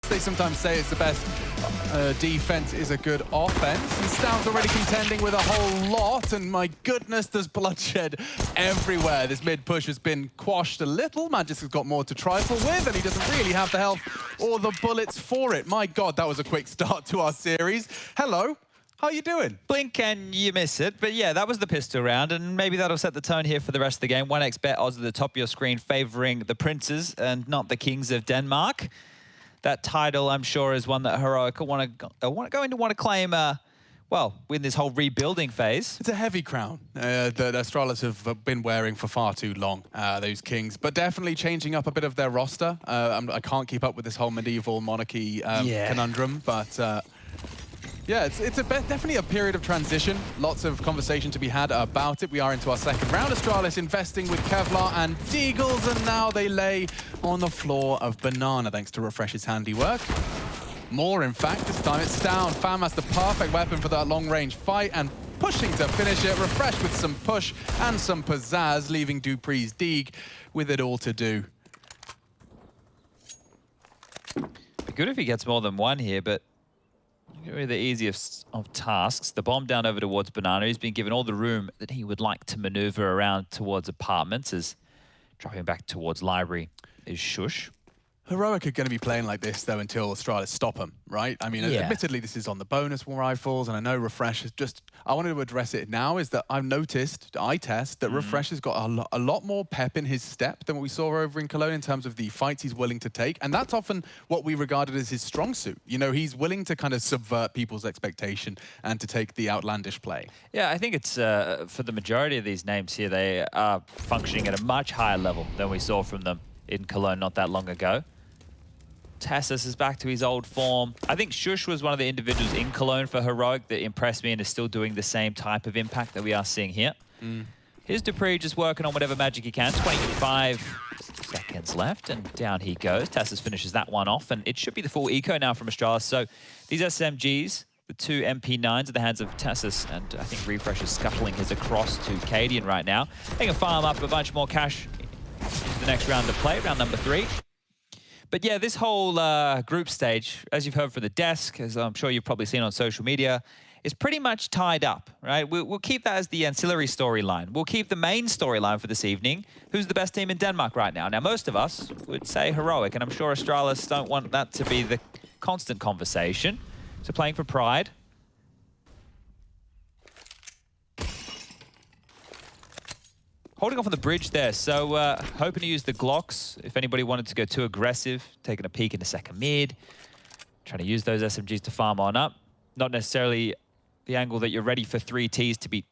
They sometimes say it's the best defense is a good offense. And Stout's already contending with a whole lot, and my goodness, there's bloodshed everywhere. This mid push has been quashed a little. Magis has got more to trifle with, and he doesn't really have the health or the bullets for it. My God, that was a quick start to our series. Hello. How you doing? Blink and you miss it. But yeah, that was the pistol round, and maybe that'll set the tone here for the rest of the game. 1x bet odds at the top of your screen favoring the princes and not the kings of Denmark. That title, I'm sure, is one that Heroic will want to claim, well, in this whole rebuilding phase. It's a heavy crown that Astralis have been wearing for far too long, those kings. But definitely changing up a bit of their roster. I can't keep up with this whole medieval monarchy conundrum, but... yeah, it's definitely a period of transition. Lots of conversation to be had about it. We are into our second round. Astralis investing with Kevlar and Deagles, and now they lay on the floor of Banana, thanks to Refresh's handiwork. More, in fact, this time it's down. Fam has the perfect weapon for that long-range fight, and pushing to finish it. Refresh with some push and some pizzazz, leaving Dupree's Deag with it all to do. Be good if he gets more than one here, but really the easiest of tasks. The bomb down over towards Banana. He's been given all the room that he would like to maneuver around towards apartments, as dropping back towards library is Shush. Heroic are going to be playing like this, though, until Astralis stop them, right? I mean, admittedly, this is on the bonus rifles, and I know Refresh is just... I wanted to address it now, is that I've noticed, eye test, that Refresh has got a lot more pep in his step than what we saw over in Cologne in terms of the fights he's willing to take, and that's often what we regarded as his strong suit. You know, he's willing to kind of subvert people's expectation and to take the outlandish play. Yeah, I think it's, for the majority of these names here, they are functioning at a much higher level than we saw from them in Cologne not that long ago. Tassus is back to his old form. I think Shush was one of the individuals in Cologne for Heroic that impressed me and is still doing the same type of impact that we are seeing here. Here's Dupree just working on whatever magic he can. 25 seconds left, and down he goes. Tassus finishes that one off, and it should be the full eco now from Astralis. So these SMGs, the two MP9s in the hands of Tassus, and I think Refresh is scuttling his across to Cadian right now. They can farm up a bunch more cash into the next round of play, round number 3. But yeah, this whole group stage, as you've heard from the desk, as I'm sure you've probably seen on social media, is pretty much tied up, right? We'll keep that as the ancillary storyline. We'll keep the main storyline for this evening. Who's the best team in Denmark right now? Now, most of us would say Heroic, and I'm sure Astralis don't want that to be the constant conversation. So playing for pride. Holding off on the bridge there, so hoping to use the Glocks if anybody wanted to go too aggressive, taking a peek in the second mid, trying to use those SMGs to farm on up. Not necessarily the angle that you're ready for 3 Ts to be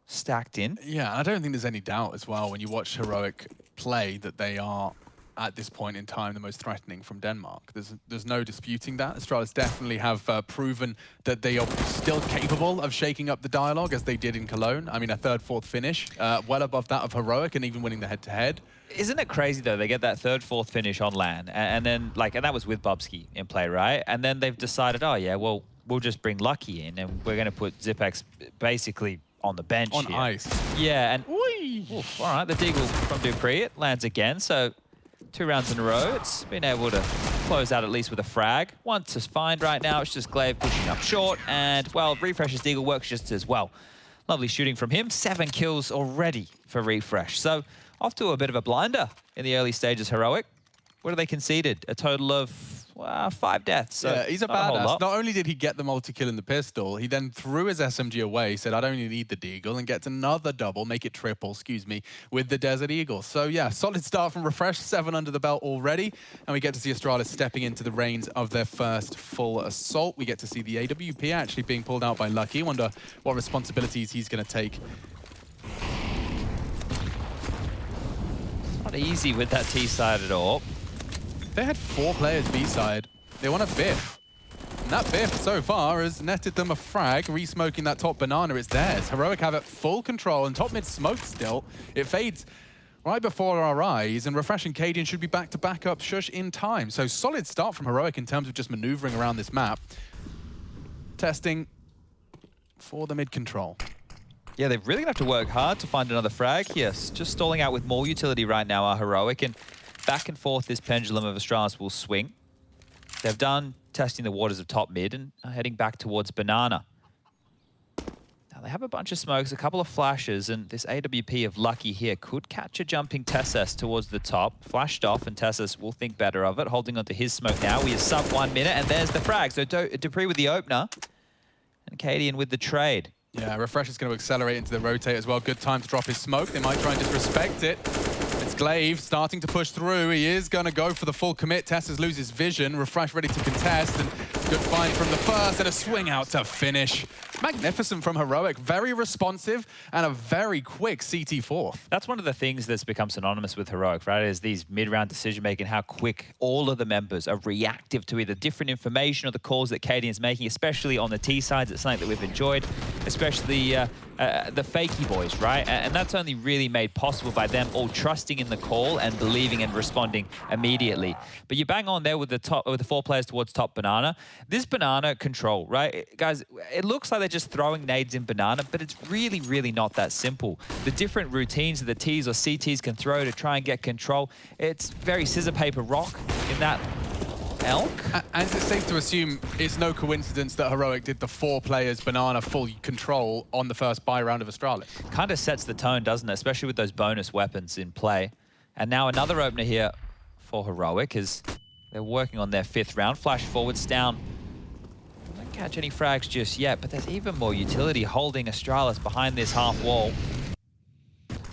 stacked in. Yeah, I don't think there's any doubt as well when you watch Heroic play that they are, at this point in time, the most threatening from Denmark. There's no disputing that. Astralis definitely have proven that they are still capable of shaking up the dialogue as they did in Cologne. I mean, a 3rd, 4th finish, well above that of Heroic, and even winning the head-to-head. Isn't it crazy, though? They get that 3rd, 4th finish on LAN, and then, like, and that was with Bubsky in play, right? And then they've decided, oh, yeah, well, we'll just bring Lucky in, and we're going to put Zipex basically on the bench on here. ice. Yeah, and... Oof, all right, the Deagle from Dupree, it lands again, so... 2 rounds in a row. It's been able to close out at least with a frag. One to find right now. It's just Glaive pushing up short. And, well, Refresh's Deagle works just as well. Lovely shooting from him. 7 kills already for Refresh. So off to a bit of a blinder in the early stages, Heroic. What have they conceded? A total of 5 deaths. So yeah, he's a badass. Not only did he get the multi-kill in the pistol, he then threw his SMG away, said, I don't even need the Deagle, and gets another double, make it triple, excuse me, with the Desert Eagle. So yeah, solid start from Refresh, 7 under the belt already, and we get to see Astralis stepping into the reins of their first full assault. We get to see the AWP actually being pulled out by Lucky. Wonder what responsibilities he's going to take. Not easy with that T side at all. They had 4 players B-side. They want a biff. And that biff, so far, has netted them a frag, re-smoking that top banana. It's theirs. Heroic have it full control, and top mid smoked still. It fades right before our eyes, and Refresh and Cadian should be back to back up Shush in time. So solid start from Heroic in terms of just maneuvering around this map. Testing for the mid control. Yeah, they're really going to have to work hard to find another frag. Yes, just stalling out with more utility right now are Heroic, and back and forth this pendulum of Astralis will swing. They've done testing the waters of top mid and are heading back towards Banana. Now they have a bunch of smokes, a couple of flashes, and this AWP of Lucky here could catch a jumping Tessus towards the top. Flashed off, and Tessus will think better of it, holding onto his smoke now. We are sub 1 minute, and there's the frag. So Dupree with the opener, and Cadian with the trade. Yeah, Refresh is going to accelerate into the rotate as well. Good time to drop his smoke. They might try and disrespect it. It's Glaive starting to push through. He is going to go for the full commit. Tessus loses vision. Refresh ready to contest. And good find from the first and a swing out to finish. Magnificent from Heroic. Very responsive and a very quick CT fourth. That's one of the things that's become synonymous with Heroic, right? Is these mid-round decision-making, how quick all of the members are reactive to either different information or the calls that Cadian's making, especially on the T sides. It's something that we've enjoyed, especially the fakey boys, right? And that's only really made possible by them all trusting in the call and believing and responding immediately. But you bang on there with the 4 players towards top Banana. This Banana control, right? Guys, it looks like they're just throwing nades in Banana, but it's really, really not that simple. The different routines that the Ts or CTs can throw to try and get control, it's very scissor, paper, rock in that elk. And is it safe to assume it's no coincidence that Heroic did the 4 players Banana full control on the first buy round of Astralis? Kind of sets the tone, doesn't it? Especially with those bonus weapons in play. And now another opener here for Heroic as they're working on their 5th round. Flash forwards down. Don't catch any frags just yet, but there's even more utility holding Astralis behind this half wall.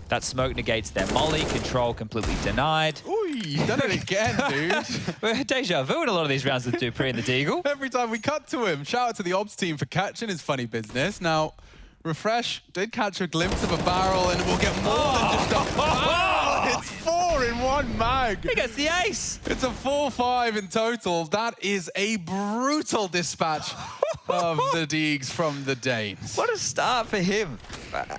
That smoke negates their molly. Control completely denied. Ooh, you done it again, dude. We're deja vu in a lot of these rounds with Dupree and the Deagle. Every time we cut to him. Shout out to the ops team for catching his funny business. Now, Refresh did catch a glimpse of a barrel and we'll get more than just a barrel. It's 4 in 1 mag. He gets the ace. It's a 4-5 in total. That is a brutal dispatch of the Deegs from the Danes. What a start for him.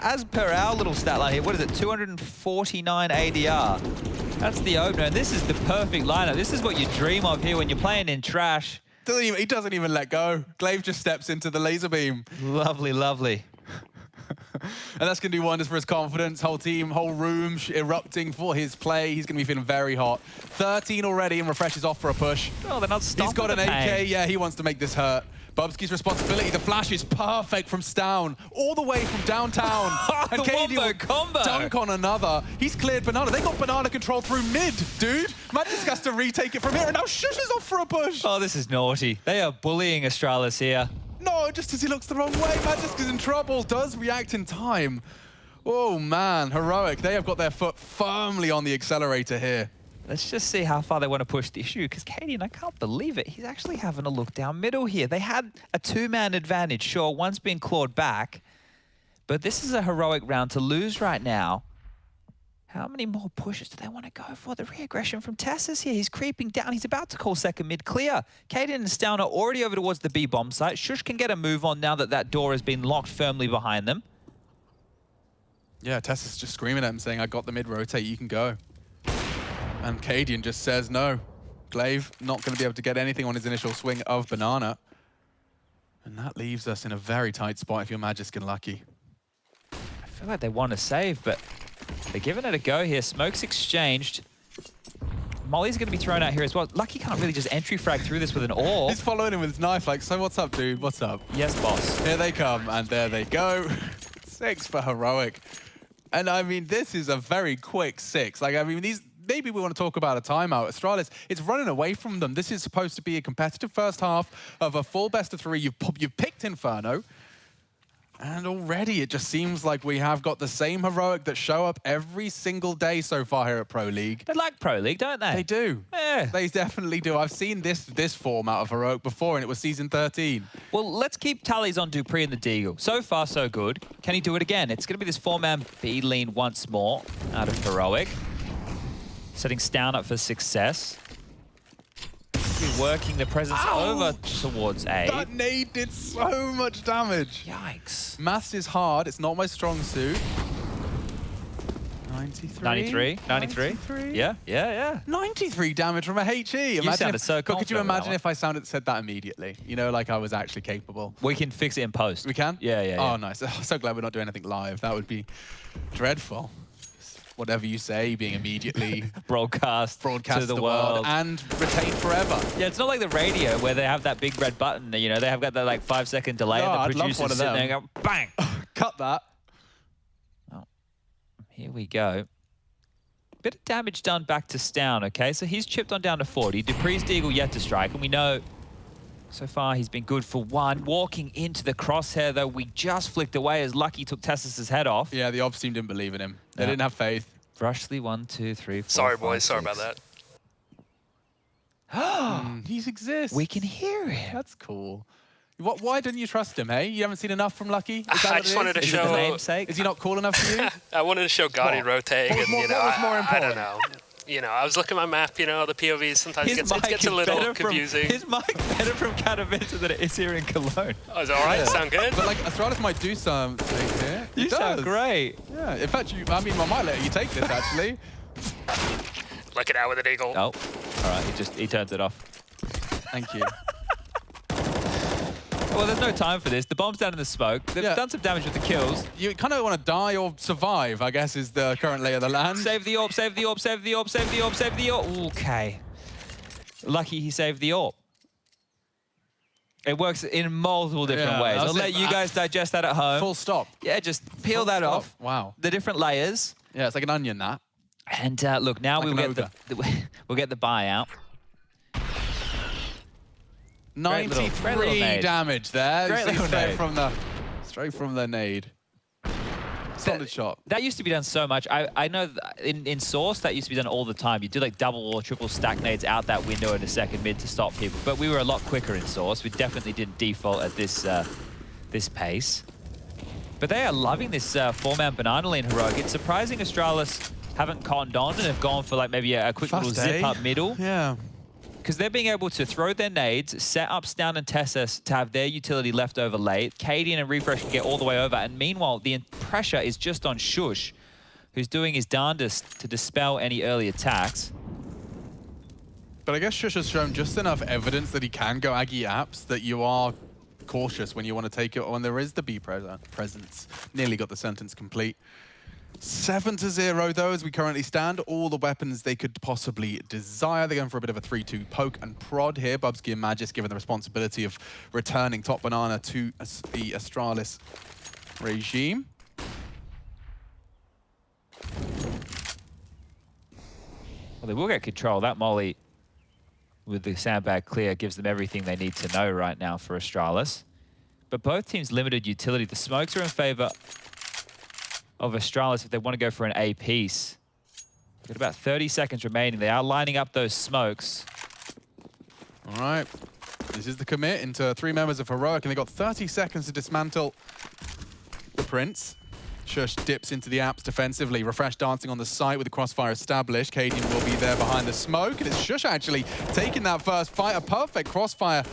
As per our little stat line here, what is it, 249 ADR. That's the opener, and this is the perfect lineup. This is what you dream of here when you're playing in trash. He doesn't even let go. Glaive just steps into the laser beam. Lovely, lovely. And that's going to do wonders for his confidence. Whole team, whole room erupting for his play. He's going to be feeling very hot. 13 already, and Refresh is off for a push. Oh, they're not stopping. He's got an AK. Yeah, he wants to make this hurt. Bubsky's responsibility. The flash is perfect from Stown, all the way from downtown. And the wombo combo. Dunk on another. He's cleared Banana. They got Banana control through mid, dude. Magisk has to retake it from here, and now Shush is off for a push. Oh, this is naughty. They are bullying Astralis here. No, just as he looks the wrong way, Magisk is in trouble. Does react in time. Oh, man. Heroic. They have got their foot firmly on the accelerator here. Let's just see how far they want to push the issue, because Cadian, I can't believe it, he's actually having a look down middle here. They had a 2-man advantage, sure, one's been clawed back, but this is a Heroic round to lose right now. How many more pushes do they want to go for? The re-aggression from Tessus here. He's creeping down. He's about to call second mid clear. Cadian and Stown are already over towards the B-bomb site. Shush can get a move on now that that door has been locked firmly behind them. Yeah, Tessus just screaming at him, saying, I got the mid-rotate, you can go. And Cadian just says no. Glaive not going to be able to get anything on his initial swing of Banana. And that leaves us in a very tight spot if you're Magisk and Lucky. I feel like they want to save, but they're giving it a go here. Smoke's exchanged. Molly's going to be thrown out here as well. Lucky can't really just entry frag through this with an AWP. He's following him with his knife like, so what's up, dude? What's up? Yes, boss. Here they come, and there they go. 6 for Heroic. And I mean, this is a very quick 6. Like, I mean, maybe we want to talk about a timeout. Astralis, it's running away from them. This is supposed to be a competitive first half of a full best of 3. You've picked Inferno. And already it just seems like we have got the same Heroic that show up every single day so far here at Pro League. They like Pro League, don't they? They do. Yeah. They definitely do. I've seen this format of Heroic before, and it was season 13. Well, let's keep tallies on Dupree and the Deagle. So far, so good. Can he do it again? It's going to be this 4-man B lean once more out of Heroic. Setting Stown up for success. Working the presence over towards A. That nade did so much damage. Yikes. Maths is hard. It's not my strong suit. 93? 93? Yeah. 93 damage from a HE. You sounded so confident. But could you imagine if I said that immediately? You know, like I was actually capable. We can fix it in post. We can? Yeah. Oh, nice. Oh, so glad we're not doing anything live. That would be dreadful. whatever you say being immediately broadcast to the world and retained forever. Yeah, it's not like the radio where they have that big red button. You know, they have got that like 5-second delay, and the I'd love producers one of sit them. there and go, bang! Cut that. Oh, here we go. Bit of damage done back to Stown, okay? So he's chipped on down to 40. Dupree's Deagle yet to strike, and we know so far he's been good for 1. Walking into the crosshair, though, we just flicked away as Lucky took Tessus's head off. Yeah, the ops team didn't believe in him. They didn't have faith. Rushly, 1, 2, 3, 4, Sorry, 5, boys. Sorry 6. about that. He exists. We can hear him. That's cool. Why didn't you trust him, hey? You haven't seen enough from Lucky? I just wanted to show... Is it the namesake? Is he not cool enough for you? I wanted to show Gotti rotating, and, you know, what was more I important? don't know. You know, I was looking at my map, you know, the POVs sometimes it gets a little confusing. His mic better from Katowice than it is here in Cologne. Oh, is it all right? Sound good? But, like, Astralis might do something here. You sound great. Yeah, in fact, I mean, I might let you take this, actually. Look it out with an eagle. Oh, all right, he turns it off. Thank you. Well, there's no time for this. The bomb's down in the smoke. They've done some damage with the kills. You kind of want to die or survive, I guess, is the current lay of the land. Save the orb, save the orb, save the orb, save the orb, save the orb. Okay. Lucky he saved the orb. It works in multiple different ways. I'll let you guys digest that at home. Full stop. Yeah, just peel that off. Wow. The different layers. Yeah, it's like an onion, that. And look, now Like we'll get the buyout. 93 damage there. Great little nade. Straight from the nade. Solid shot. That used to be done so much. I know that in Source, that used to be done all the time. You do like double or triple stack nades out that window in a second mid to stop people. But we were a lot quicker in Source. We definitely didn't default at this this pace. But they are loving this 4-man Banana Lean Heroic. It's surprising Astralis haven't cottoned on and have gone for like maybe a quick little zip up middle. Yeah. Because they're being able to throw their nades, set up Stown and Tessus to have their utility left over late. Cadian and Refresh can get all the way over. And meanwhile, the pressure is just on Shush, who's doing his darndest to dispel any early attacks. But I guess Shush has shown just enough evidence that he can go Aggie apps that you are cautious when you want to take it, or when there is the B presence. Nearly got the sentence complete. 7-0 though, as we currently stand. All the weapons they could possibly desire. They're going for a bit of a 3-2 poke and prod here. Bubsky and Magis given the responsibility of returning top banana to the Astralis regime. Well, they will get control. That molly with the sandbag clear gives them everything they need to know right now for Astralis. But both teams limited utility. The smokes are in favor of Astralis if they want to go for an A piece. Got about 30 seconds remaining. They are lining up those smokes. All right. This is the commit into 3 members of Heroic, and they've got 30 seconds to dismantle the Prince. Shush dips into the apps defensively. Refresh dancing on the site with the crossfire established. Cadian will be there behind the smoke, and it's Shush actually taking that first fight. A perfect crossfire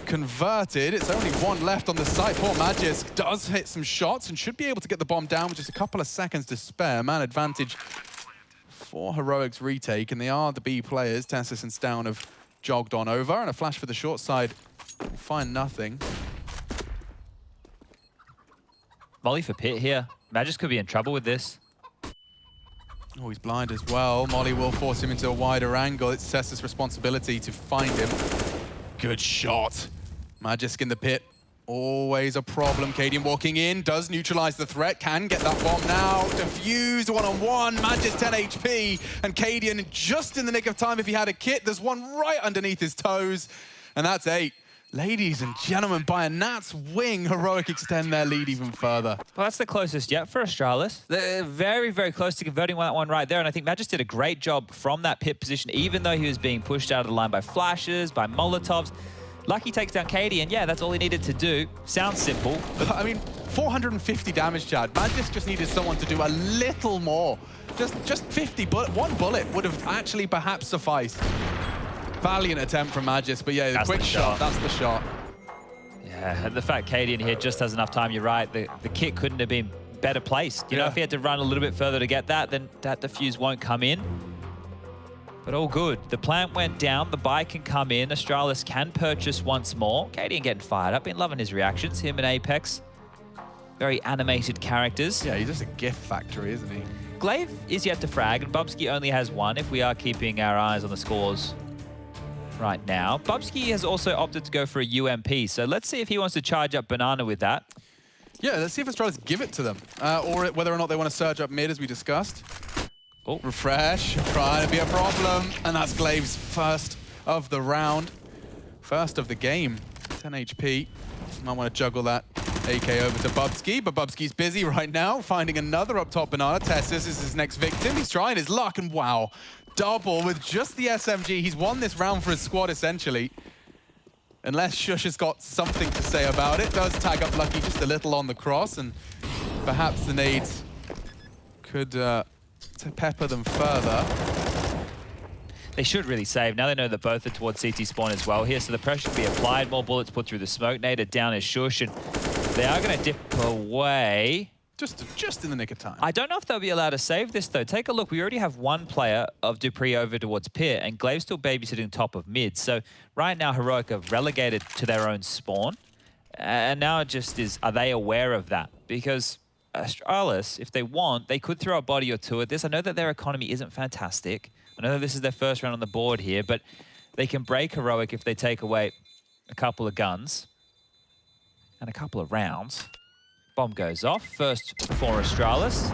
converted. It's only 1 left on the site. Poor Magis does hit some shots and should be able to get the bomb down with just a couple of seconds to spare. Man advantage for Heroic's retake, and they are the B players. Tessus and Stown have jogged on over, and a flash for the short side will find nothing. Molly for Pit here. Magis could be in trouble with this. Oh, he's blind as well. Molly will force him into a wider angle. It's Tessus' responsibility to find him. Good shot. Magisk in the pit. Always a problem. Cadian walking in, does neutralize the threat, can get that bomb now. Defused, one-on-one, Magis 10 HP, and Cadian just in the nick of time if he had a kit. There's one right underneath his toes, and that's 8. Ladies and gentlemen, by a gnat's wing, Heroic extend their lead even further. Well, that's the closest yet for Astralis. They're very, very close to converting that one right there, and I think Magis did a great job from that pit position, even though he was being pushed out of the line by flashes, by Molotovs. Lucky takes down Cadian. Yeah, that's all he needed to do. Sounds simple. I mean, 450 damage, Chad. Magis just needed someone to do a little more. Just 50, but 1 bullet would have actually perhaps sufficed. Valiant attempt from Magis, but yeah, the quick shot, that's the shot. Yeah, and the fact Cadian here just has enough time, you're right. The kit couldn't have been better placed. You know, if he had to run a little bit further to get that, then that defuse won't come in. But all good. The plant went down, the buy can come in, Astralis can purchase once more. Cadian getting fired up, been loving his reactions, him and Apex. Very animated characters. Yeah, he's just a gift factory, isn't he? Glaive is yet to frag, and Bubsky only has one if we are keeping our eyes on the scores right now. Bubsky has also opted to go for a UMP, so let's see if he wants to charge up Banana with that. Yeah, let's see if Astralis give it to them, or whether or not they want to surge up mid, as we discussed. Oh. Refresh, trying to be a problem, and that's Glaive's first of the round. First of the game, 10 HP. Might want to juggle that AK over to Bubsky, but Bubsky's busy right now, finding another up top Banana. Tessus is his next victim. He's trying his luck, and wow, double with just the SMG. He's won this round for his squad, essentially. Unless Shush has got something to say about it. Does tag up Lucky just a little on the cross, and perhaps the nades could pepper them further. They should really save. Now they know that both are towards CT spawn as well here, so the pressure can be applied. More bullets put through the smoke. Nader down is Shush, and they are going to dip away. Just in the nick of time. I don't know if they'll be allowed to save this, though. Take a look. We already have one player of Dupree over towards Pit, and Glaive still babysitting top of mid. So right now, Heroic are relegated to their own spawn. And now it just is, are they aware of that? Because Astralis, if they want, they could throw a body or two at this. I know that their economy isn't fantastic. I know that this is their first round on the board here, but they can break Heroic if they take away a couple of guns and a couple of rounds. Bomb goes off. First for Astralis.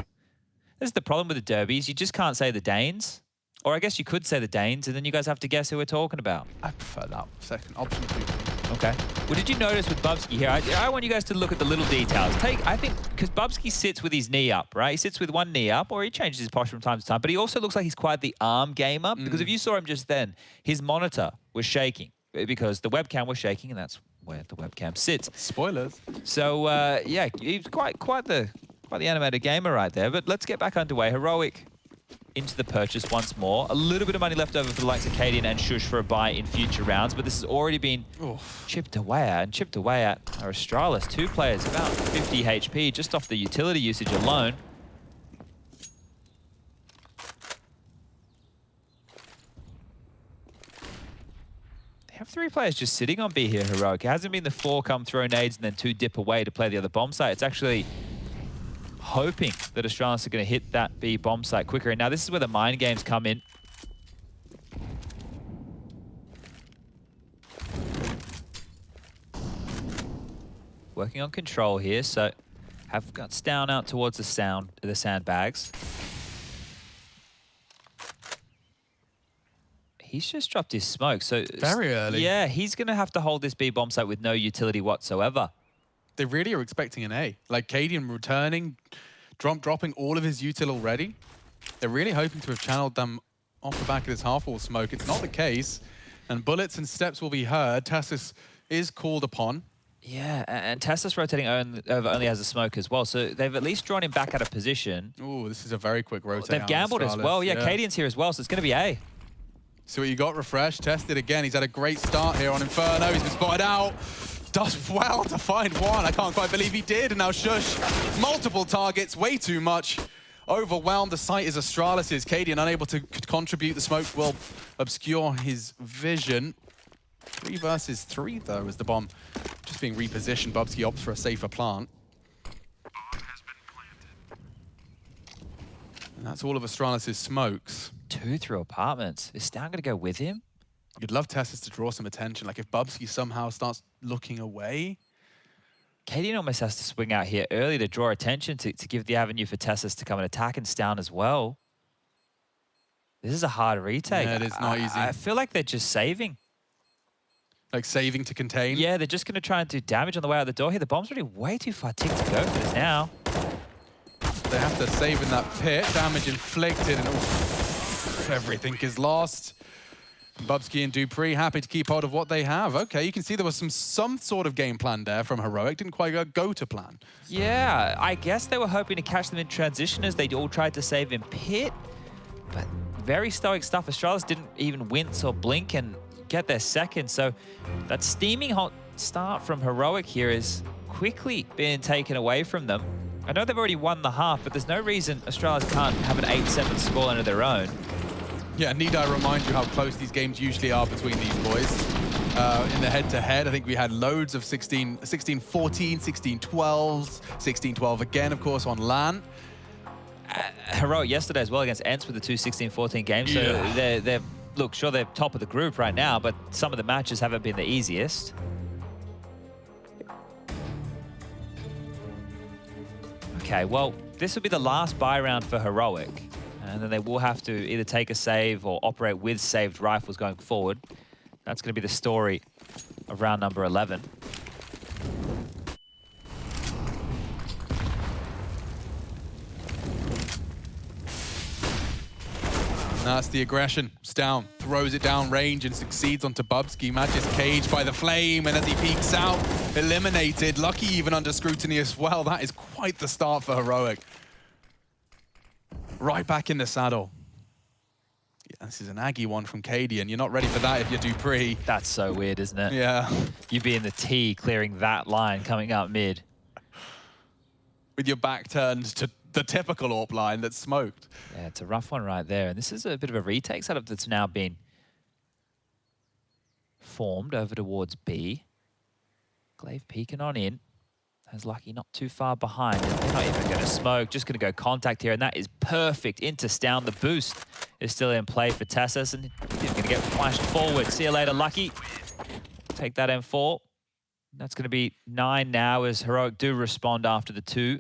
This is the problem with the derbies. You just can't say the Danes. Or I guess you could say the Danes, and then you guys have to guess who we're talking about. I prefer that second option. Okay. Well, did you notice with Bubsky here? I want you guys to look at the little details. I think, because Bubsky sits with his knee up, right? He sits with one knee up, or he changes his posture from time to time, but he also looks like he's quite the arm gamer, because if you saw him just then, his monitor was shaking, because the webcam was shaking, and that's where the webcam sits. Spoilers. So, yeah, he's quite the animated gamer right there, but let's get back underway. Heroic into the purchase once more. A little bit of money left over for the likes of Cadian and Shush for a buy in future rounds, but this has already been chipped away at. Our Astralis, 2 players, about 50 HP, just off the utility usage alone. They have 3 players just sitting on B here, Heroic. It hasn't been the 4 come throw nades and then 2 dip away to play the other bomb site. It's actually hoping that Astralis are going to hit that B bomb site quicker. And now this is where the mind games come in. Working on control here, so have guts down out towards the sandbags. He's just dropped his smoke, so very early. Yeah, he's going to have to hold this B bomb site with no utility whatsoever. They really are expecting an A. Like Cadian returning, dropping all of his util already. They're really hoping to have channeled them off the back of this half-wall smoke. It's not the case, and bullets and steps will be heard. Tassus is called upon. Yeah, and Tassus rotating only has a smoke as well, so they've at least drawn him back out of position. Ooh, this is a very quick rotate. They've gambled as well. Yeah, Cadian's here as well, so it's going to be A. So what you got, Refresh, tested again. He's had a great start here on Inferno. He's been spotted out. Does well to find one. I can't quite believe he did. And now Shush, multiple targets, way too much. Overwhelmed. The site is Astralis's. Cadian unable to contribute. The smoke will obscure his vision. 3 versus 3, though, as the bomb just being repositioned. Bubsky opts for a safer plant. And that's all of Astralis's smokes. 2 through apartments. Is Stan going to go with him? You'd love Tessus to draw some attention. Like if Bubsky somehow starts looking away. Cadian almost has to swing out here early to draw attention to give the avenue for Tessus to come and attack and Stan as well. This is a hard retake. Yeah, it is not easy. I feel like they're just saving. Like saving to contain? Yeah, they're just going to try and do damage on the way out the door here. The bomb's already way too far ticked to go for this now. They have to save in that pit. Damage inflicted and everything is lost. Bubsky and Dupree happy to keep hold of what they have. Okay, you can see there was some sort of game plan there from Heroic. Didn't quite go to plan. Yeah, I guess they were hoping to catch them in transition as they all tried to save in pit. But very stoic stuff. Astralis didn't even wince or blink and get their second. So that steaming hot start from Heroic here is quickly being taken away from them. I know they've already won the half, but there's no reason Astralis can't have an 8-7 scoreline of their own. Yeah, need I remind you how close these games usually are between these boys? In the head-to-head, I think we had loads of 16-14, 16-12s, 16-12 again, of course, on LAN. Heroic yesterday as well against Ents with the 2-16-14 game. So they're look, sure, they're top of the group right now, but some of the matches haven't been the easiest. Okay, well, this will be the last buy round for Heroic. And then they will have to either take a save or operate with saved rifles going forward. That's going to be the story of round number 11. That's the aggression. Down, throws it down range and succeeds onto Bubsky. Match is caged by the flame, and as he peeks out, eliminated. Lucky even under scrutiny as well. That is quite the start for Heroic. Right back in the saddle. Yeah, this is an Aggie one from Cadian. You're not ready for that if you're Dupree. That's so weird, isn't it? Yeah. You be in the T clearing that line coming up mid. With your back turned to the typical AWP line that's smoked. Yeah, it's a rough one right there. And this is a bit of a retake setup that's now been formed over towards B. Glaive peeking on in. Has Lucky not too far behind. They're not even going to smoke, just going to go contact here, and that is perfect into Stown. The boost is still in play for Tassus, and he's going to get flashed forward. See you later, Lucky. Take that M4. That's going to be 9 now as Heroic do respond after the 2.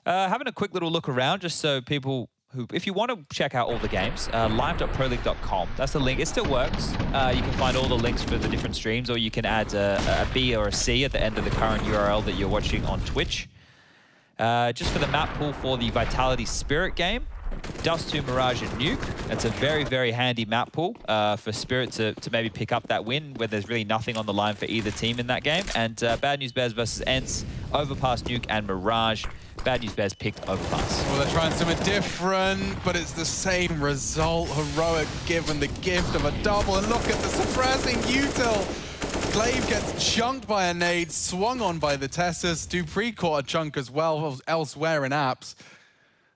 Having a quick little look around, just so people who, if you want to check out all the games, live.proleague.com, that's the link. It still works. You can find all the links for the different streams, or you can add a B or a C at the end of the current URL that you're watching on Twitch. Just for the map pool for the Vitality Spirit game, Dust 2, Mirage, and Nuke. That's a very, very handy map pool for Spirit to maybe pick up that win where there's really nothing on the line for either team in that game. And Bad News Bears versus Ents, Overpass, Nuke, and Mirage. Bad News Bears picked Overpass. Well, they're trying something different, but it's the same result. Heroic given the gift of a double, and look at the suppressing util. Glaive gets chunked by a nade, swung on by the Tessus. Dupree caught a chunk as well elsewhere in apps.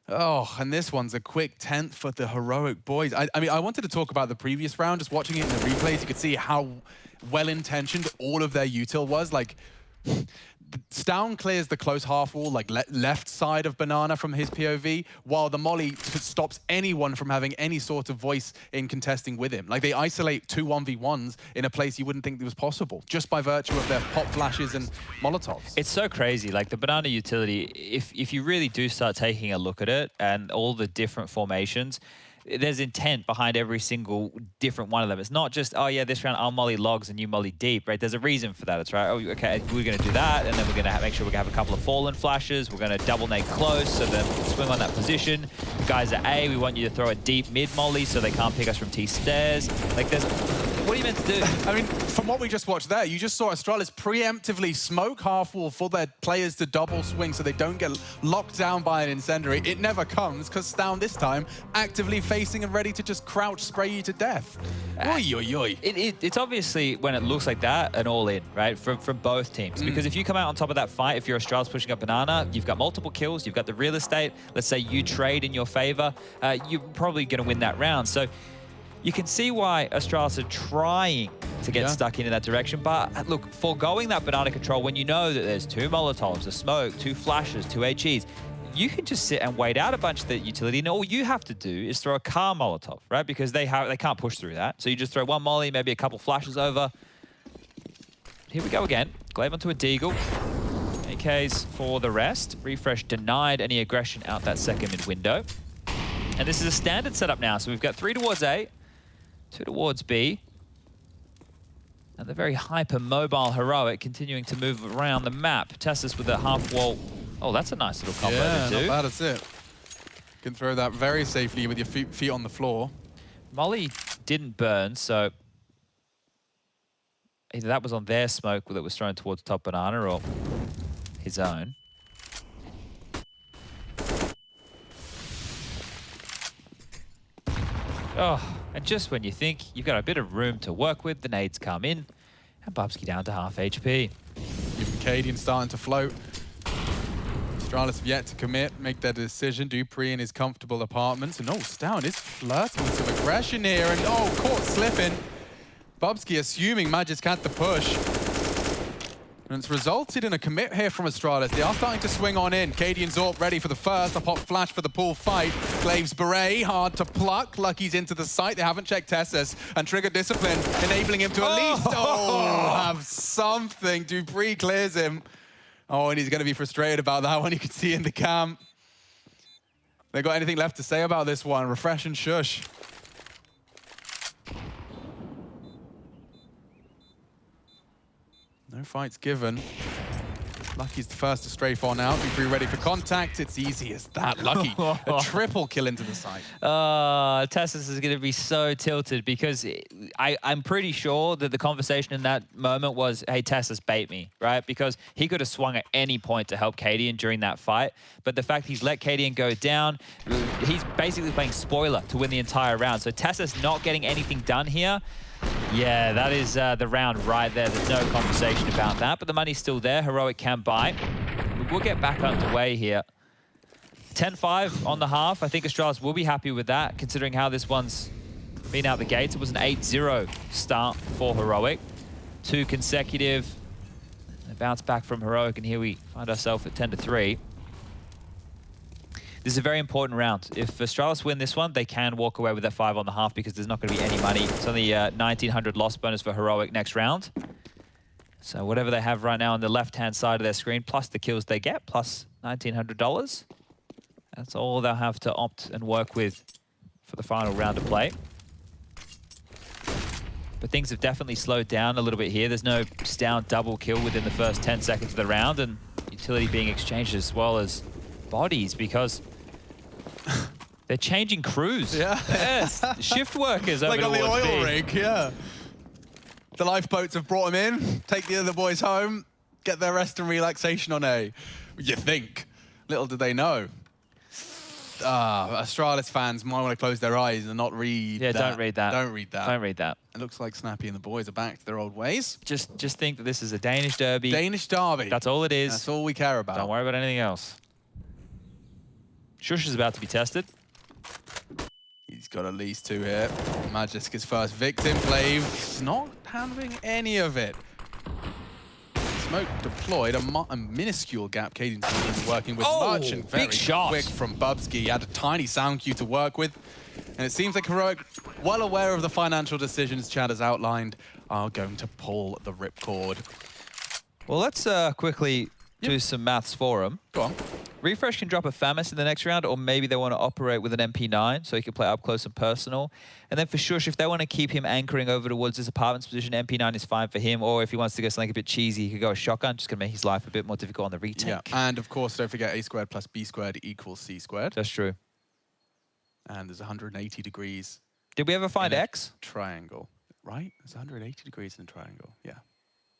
Oh, and this one's a quick 10th for the Heroic boys. I mean, I wanted to talk about the previous round. Just watching it in the replays, you could see how well-intentioned all of their util was. Like, Stown clears the close half wall, like left side of Banana from his POV, while the molly stops anyone from having any sort of voice in contesting with him. Like, they isolate 2 1v1s in a place you wouldn't think that was possible, just by virtue of their pop flashes and Molotovs. It's so crazy. Like, the Banana utility, if you really do start taking a look at it and all the different formations, there's intent behind every single different one of them. It's not just, oh yeah, this round I'll molly logs and you molly deep, right? There's a reason for that. It's right, oh, okay, we're going to do that, and then we're going to make sure we're going to have a couple of fallen flashes. We're going to double nade close, so then swing on that position. Guys at A, we want you to throw a deep mid molly so they can't pick us from T stairs. Like, there's, what are you meant to do? I mean, from what we just watched there, you just saw Astralis preemptively smoke half wall for their players to double swing so they don't get locked down by an incendiary. It never comes because Stown this time actively facing and ready to just crouch spray you to death. Oi, oi, oi. It's obviously, when it looks like that, an all-in, right, from both teams. Because if you come out on top of that fight, if you're Astralis pushing up Banana, you've got multiple kills, you've got the real estate. Let's say you trade in your favor, you're probably going to win that round. So you can see why Astralis are trying to get stuck into that direction. But look, foregoing that Banana control, when you know that there's 2 Molotovs, a smoke, 2 flashes, 2 HEs, you can just sit and wait out a bunch of the utility, and all you have to do is throw a car Molotov, right? Because they can't push through that. So you just throw 1 molly, maybe a couple flashes over. Here we go again. Glaive onto a Deagle. AKs for the rest. Refresh denied any aggression out that second mid window. And this is a standard setup now. So we've got 3 towards A, 2 towards B. And the very hyper-mobile Heroic continuing to move around the map. Tessus with a half-wall. Oh, that's a nice little combo to do. Not bad, that's it. You can throw that very safely with your feet on the floor. Molly didn't burn, so either that was on their smoke that was thrown towards top Banana or his own. Oh, and just when you think you've got a bit of room to work with, the nades come in, and Bubsky down to half HP. Even Cadian starting to float. Astralis have yet to commit, make their decision. Dupree in his comfortable apartments. And Stown is flirting with some aggression here. And caught slipping. Bubsky assuming Magisk had the push. And it's resulted in a commit here from Astralis. They are starting to swing on in. KD and Zorp ready for the first. A pop flash for the pool fight. Glaive's Beret, hard to pluck. Lucky's into the site. They haven't checked Tessus. And Trigger Discipline, enabling him to at least have something. Dupree clears him. Oh, and he's going to be frustrated about that one. You can see in the camp. They got anything left to say about this one? Refresh and Shush. No fights given. Lucky's the first to strafe on out. Dupree ready for contact. It's easy as that. Lucky, a triple kill into the site. Tessus is going to be so tilted because I'm pretty sure that the conversation in that moment was, hey, Tessus, bait me, right? Because he could have swung at any point to help Cadian during that fight. But the fact he's let Cadian go down, he's basically playing spoiler to win the entire round. So Tessus not getting anything done here. Yeah, that is the round right there. There's no conversation about that, but the money's still there. Heroic can buy. We'll get back underway here. 10-5 on the half. I think Astralis will be happy with that, considering how this one's been out the gates. It was an 8-0 start for Heroic. 2 consecutive. A bounce back from Heroic, and here we find ourselves at 10-3. This is a very important round. If Astralis win this one, they can walk away with that 5 on the half because there's not going to be any money. It's only 1,900 loss bonus for Heroic next round. So whatever they have right now on the left-hand side of their screen, plus the kills they get, plus $1,900. That's all they'll have to opt and work with for the final round of play. But things have definitely slowed down a little bit here. There's no down double kill within the first 10 seconds of the round, and utility being exchanged as well as bodies because they're changing crews. Yeah. Yes. Shift workers over like on the towards oil B. rig, yeah. The lifeboats have brought them in, take the other boys home, get their rest and relaxation on A. You think. Little did they know. Astralis fans might want to close their eyes and not read that. Don't read that. Don't read that. Don't read that. It looks like Snappy and the boys are back to their old ways. Just think that this is a Danish derby. Danish derby. That's all it is. That's all we care about. Don't worry about anything else. Shush is about to be tested. He's got at least 2 here. Magisk his first victim. Glaive's not handling any of it. Smoke deployed, a minuscule gap. Caden's working with much and very quick from Bubsky. He had a tiny sound cue to work with. And it seems like Heroic, well aware of the financial decisions Chad has outlined, are going to pull the ripcord. Well, let's quickly do some maths for him. Go on. Refresh can drop a Famis in the next round, or maybe they want to operate with an MP9 so he can play up close and personal. And then for Shush, if they want to keep him anchoring over towards his apartment's position, MP9 is fine for him. Or if he wants to go something a bit cheesy, he could go a shotgun, just going to make his life a bit more difficult on the retake. Yeah, and of course, don't forget A squared plus B squared equals C squared. That's true. And there's 180 degrees. Did we ever find X? Triangle, right? There's 180 degrees in a triangle, yeah.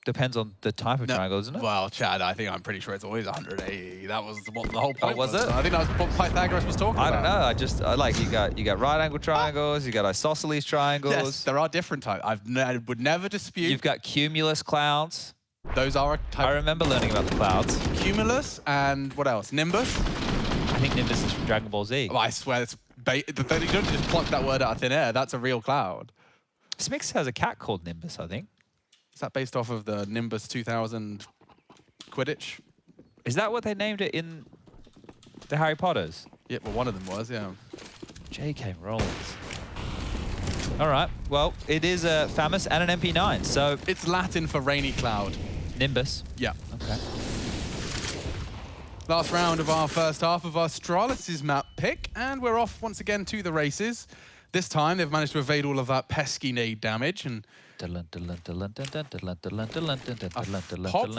Depends on the type of triangle, isn't it? Well, Chad, I think I'm pretty sure it's always 180. That was what the whole point was. It? I think that was what Pythagoras was talking about. I don't know. I like you got right angle triangles. You got isosceles triangles. Yes, there are different types. I would never dispute. You've got cumulus clouds. Those are a type. I remember learning about the clouds. Cumulus and what else? Nimbus. I think Nimbus is from Dragon Ball Z. Oh, I swear, you don't just pluck that word out of thin air. That's a real cloud. Smix has a cat called Nimbus, I think. Is that based off of the Nimbus 2000 Quidditch? Is that what they named it in the Harry Potters? Yeah, well, one of them was, yeah. J.K. Rowling. All right, well, it is a Famis and an MP9, so... It's Latin for rainy cloud. Nimbus? Yeah. Okay. Last round of our first half of Astralis' map pick, and we're off once again to the races. This time, they've managed to evade all of that pesky nade damage, and pop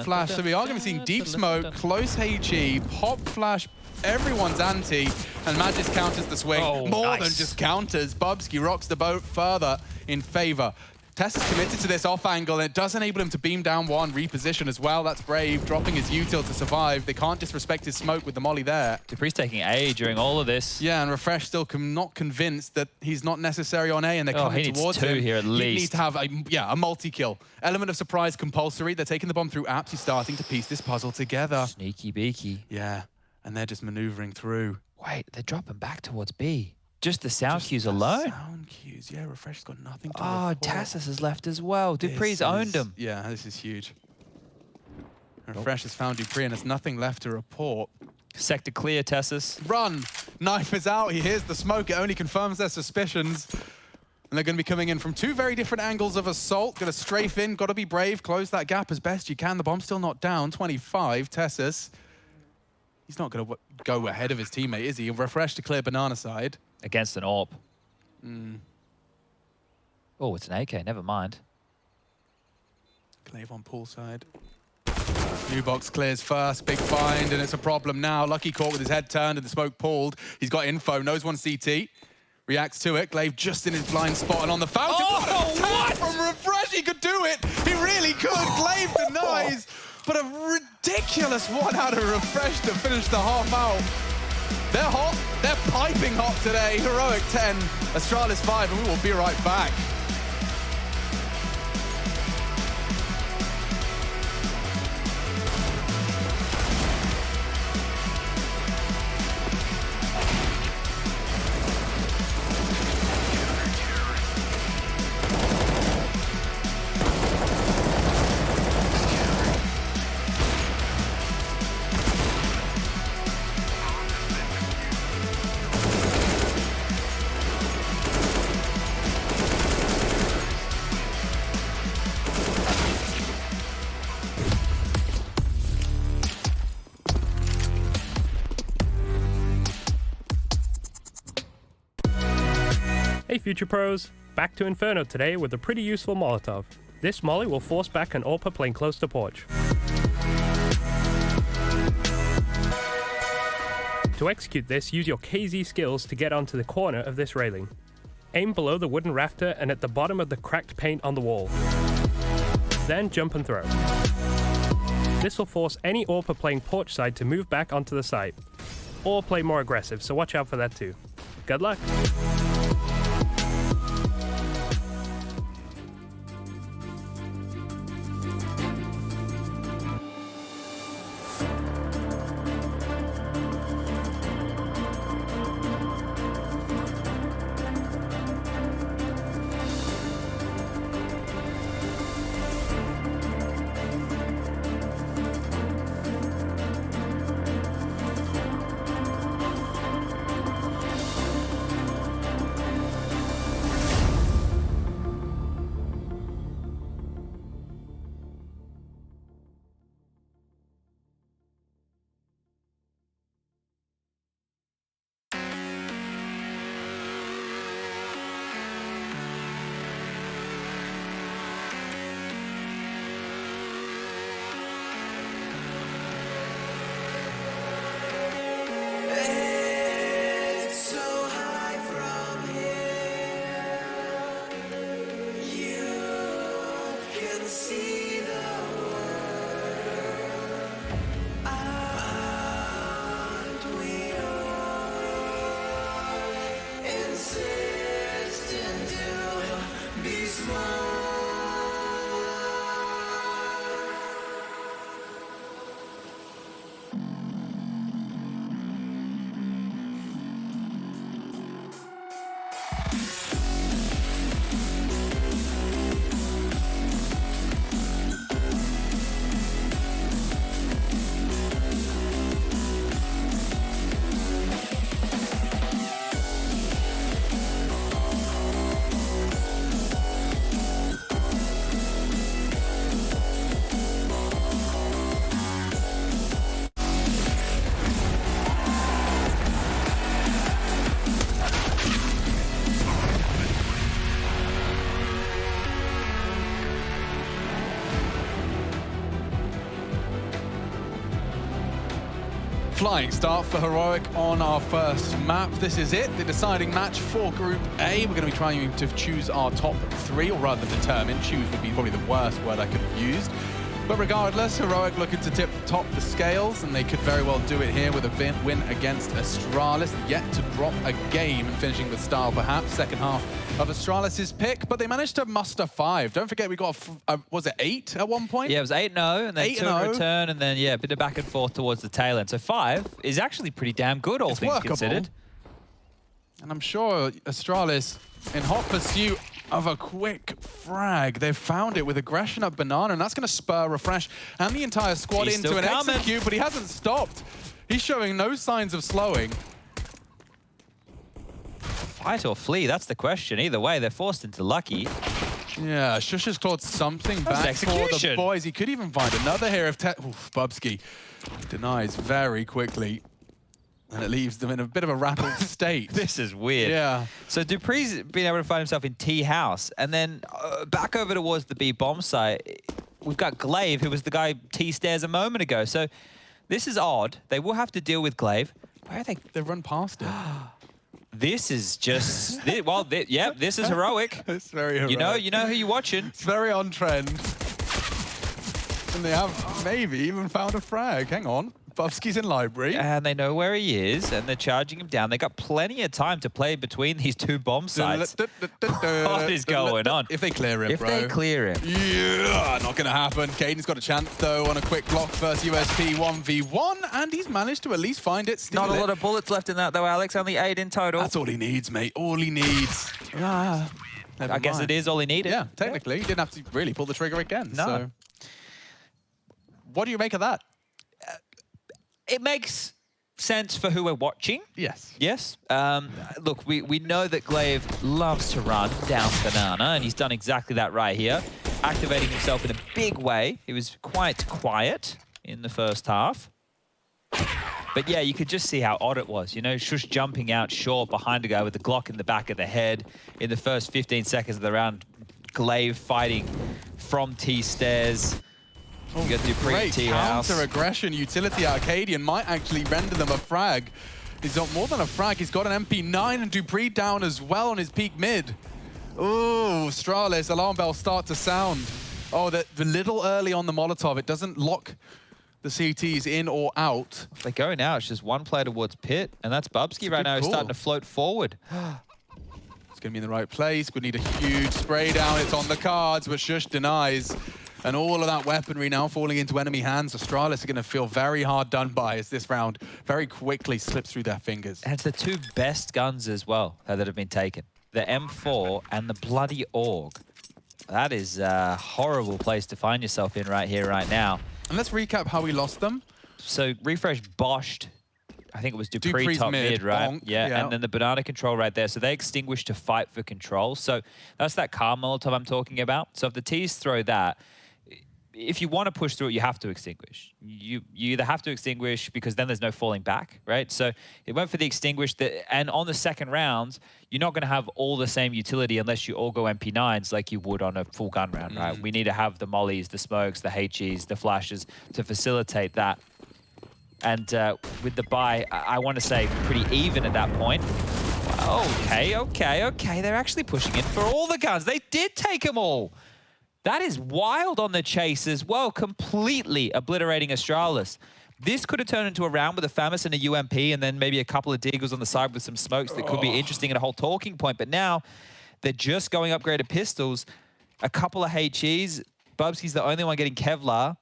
flash, so we are going to be seeing deep smoke, close HE, pop flash, everyone's anti, and Magisk counters the swing. More than just counters. Bubsky rocks the boat further in favor. Tess is committed to this off angle, and it does enable him to beam down one, reposition as well. That's brave, dropping his util to survive. They can't disrespect his smoke with the molly there. Dupree's taking A during all of this. Yeah, and Refresh still not convinced that he's not necessary on A, and they're coming towards him. He needs 2 here at least. He needs to have a multi-kill. Element of surprise compulsory. They're taking the bomb through apps. He's starting to piece this puzzle together. Sneaky beaky. Yeah, and they're just maneuvering through. Wait, they're dropping back towards B. Just the sound cues alone? Sound cues, yeah. Refresh's got nothing to Oh, report. Tassus has left as well. Dupree's owned him. Yeah, this is huge. Refresh has found Dupree and there's nothing left to report. Sector clear, Tessus. Run! Knife is out, he hears the smoke, it only confirms their suspicions. And they're going to be coming in from two very different angles of assault. Going to strafe in, got to be brave, close that gap as best you can. The bomb's still not down, 25, Tessus. He's not going to go ahead of his teammate, is he? Refresh to clear banana side. Against an AWP. Oh, it's an AK, never mind. Glaive on pool side. New box clears first, big find, and it's a problem now. Lucky caught with his head turned and the smoke pulled. He's got info, knows one CT. Reacts to it. Glaive just in his blind spot and on the fountain. Oh, what? From Refresh, he could do it. He really could. Glaive denies. But a ridiculous one out of Refresh to finish the half out. They're hot. They're piping hot today. Heroic 10, Astralis 5, and we will be right back. Hey Future Pros, back to Inferno today with a pretty useful Molotov. This molly will force back an AWPer playing close to porch. To execute this, use your KZ skills to get onto the corner of this railing. Aim below the wooden rafter and at the bottom of the cracked paint on the wall. Then jump and throw. This will force any AWPer playing porch side to move back onto the site, or play more aggressive, so watch out for that too. Good luck! Flying start for Heroic on our first map. This is it, the deciding match for Group A. We're going to be trying to choose our top three, or rather determine. Choose would be probably the worst word I could have used. But regardless, Heroic looking to top the scales, and they could very well do it here with a win against Astralis. Yet to drop a game and finishing with style, perhaps. Second half of Astralis' pick, but they managed to muster 5. Don't forget, we got, was it 8 at one point? Yeah, it was 8-0, and then 2 in return, and then, yeah, a bit of back and forth towards the tail end. So 5 is actually pretty damn good, all things considered. And I'm sure Astralis, in hot pursuit of a quick frag. They've found it with aggression at Banana, and that's going to spur Refresh and the entire squad He's into still an coming. execute, but he hasn't stopped. He's showing no signs of slowing. Fight or flee, that's the question. Either way, they're forced into lucky. Yeah, Shush has clawed something That was back for the execution. boys. He could even find another here if Bubsky denies very quickly. And it leaves them in a bit of a rattled state. This is weird. Yeah. So Dupree's been able to find himself in T house, and then back over towards the B bomb site, we've got Glaive, who was the guy T stairs a moment ago. So this is odd. They will have to deal with Glaive. Where are they? They run past it. This is just yeah. This is heroic. It's very heroic. You know who you're watching. It's very on trend. And they have maybe even found a frag. Hang on. Bubsky's in library. And they know where he is, and they're charging him down. They got plenty of time to play between these two bomb sites. What is going on? If they clear him, If they clear him. Yeah, not going to happen. Caden's got a chance, though, on a quick block versus USP 1v1, and he's managed to at least find it. Not a lot of bullets left in that, though, Alex. Only 8 in total. That's all he needs, mate. All he needs. I guess it is all he needed. Yeah, technically. He didn't have to really pull the trigger again. No. So. What do you make of that? It makes sense for who we're watching. Yes. Yes. Look, we know that Glaive loves to run down Banana, and he's done exactly that right here, activating himself in a big way. He was quite quiet in the first half. But yeah, you could just see how odd it was. You know, Shush jumping out short behind a guy with the Glock in the back of the head. In the first 15 seconds of the round, Glaive fighting from T-stairs. Oh, you got Dupree great T-house. counter-aggression utility. Arcadian might actually render them a frag. He's got more than a frag. He's got an MP9 and Dupree down as well on his peak mid. Ooh, Astralis, alarm bells start to sound. Oh, the little early on the Molotov. It doesn't lock the CTs in or out. If they go now, it's just one player towards pit, and that's Bubsky right now. He's starting to float forward. It's going to be in the right place. We need a huge spray down. It's on the cards, but Shush denies. And all of that weaponry now falling into enemy hands. Astralis are going to feel very hard done by as this round very quickly slips through their fingers. And it's the two best guns as well that have been taken. The M4 and the bloody AUG. That is a horrible place to find yourself in right here, right now. And let's recap how we lost them. So Refresh boshed, I think it was Dupree top mid, right? bonk, yeah, and then the Banana control right there. So they extinguished to fight for control. So that's that car Molotov I'm talking about. So if the T's throw that, if you want to push through it, you have to extinguish. You either have to extinguish because then there's no falling back, right? So it went for the extinguish. And on the second round, you're not going to have all the same utility unless you all go MP9s like you would on a full gun round, right? We need to have the mollies, the smokes, the HEs, the flashes to facilitate that. And with the buy, I want to say pretty even at that point. Okay. They're actually pushing in for all the guns. They did take them all. That is wild on the chase as well, completely obliterating Astralis. This could have turned into a round with a FAMAS and a UMP and then maybe a couple of Deagles on the side with some smokes that could be interesting and a whole talking point. But now they're just going upgraded pistols, a couple of HEs. Bubsky's the only one getting Kevlar.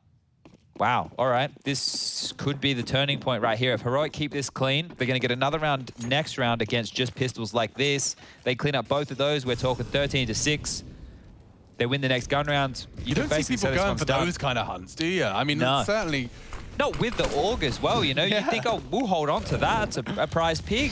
Wow, all right. This could be the turning point right here. If Heroic keep this clean, they're going to get another round next round against just pistols like this. They clean up both of those. We're talking 13-6. They win the next gun round. You don't see people going for those kind of hunts, do you? I mean, no. Certainly... Not with the AUG as well, you know? Yeah. You think, oh, we'll hold on to that. It's a prize pig.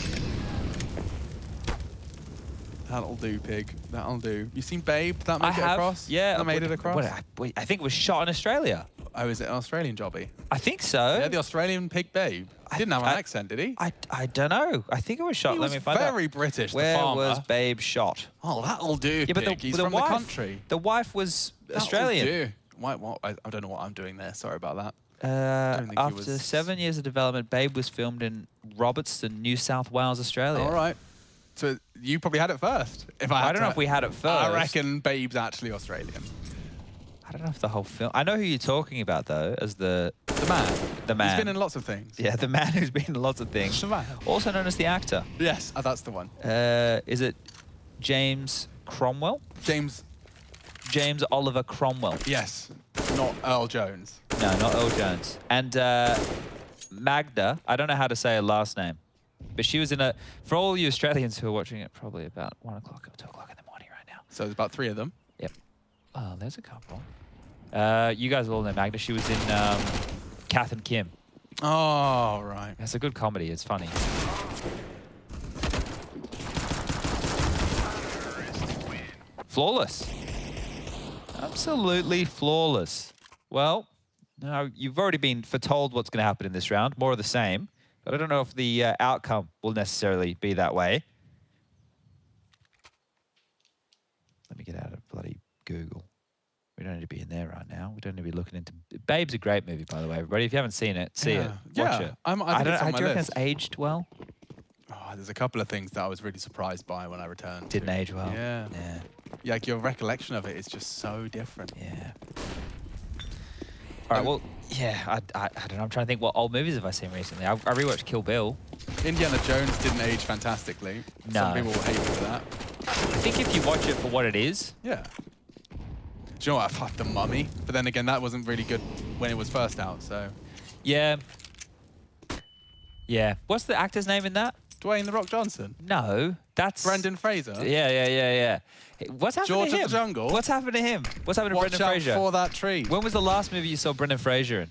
That'll do, pig. That'll do. You seen Babe? That I made it have. across? Yeah. That made it across? I think it was shot in Australia. Oh, is it an Australian jobby? I think so. Yeah, the Australian pig Babe. He didn't have an accent, did he? I don't know. I think it was shot. He Let was me find out. very British, Where the farmer. was Babe shot? Oh, that'll do, Yeah, but pig. He's from the country. The wife was That'll Australian. do. Why, what? I don't know what I'm doing there. Sorry about that. After 7 years of development, Babe was filmed in Robertson, New South Wales, Australia. All right. So you probably had it first. I don't know if we had it first. I reckon Babe's actually Australian. I don't know if the whole film... I know who you're talking about, though, as the man. The man. He's been in lots of things. Yeah, the man who's been in lots of things. The man. Also known as the actor. Yes, that's the one. Is it James Cromwell? James Oliver Cromwell. Yes, not Earl Jones. No, not Earl Jones. And Magda, I don't know how to say her last name, but she was in a... For all you Australians who are watching it, probably about 1 o'clock or 2 o'clock in the morning right now. So there's about 3 of them. Yep. Oh, there's a couple. You guys all know Magda. She was in Kath and Kim. Oh, right. It's a good comedy. It's funny. Flawless. Absolutely flawless. Well, now you've already been foretold what's going to happen in this round. More of the same. But I don't know if the outcome will necessarily be that way. Let me get out of bloody Google. We don't need to be in there right now. We don't need to be looking into... Babe's a great movie, by the way, everybody. If you haven't seen it, see it. Watch it. I think it's on my do you reckon list. it's aged well? Oh, there's a couple of things that I was really surprised by when I returned. Didn't age well. Yeah. Yeah. Like your recollection of it is just so different. Yeah. All right, well, yeah, I don't know. I'm trying to think what old movies have I seen recently. I rewatched Kill Bill. Indiana Jones didn't age fantastically. No. Some people will hate for that. I think if you watch it for what it is... Yeah. Do you know what? I fucked The Mummy. But then again, that wasn't really good when it was first out, so... Yeah. Yeah. What's the actor's name in that? Dwayne "The Rock" Johnson. No, that's... Brendan Fraser. Yeah. What's happened George to him? of the Jungle. What's happened to him? What's happened to Watch Brendan out Fraser? for that tree. When was the last movie you saw Brendan Fraser in?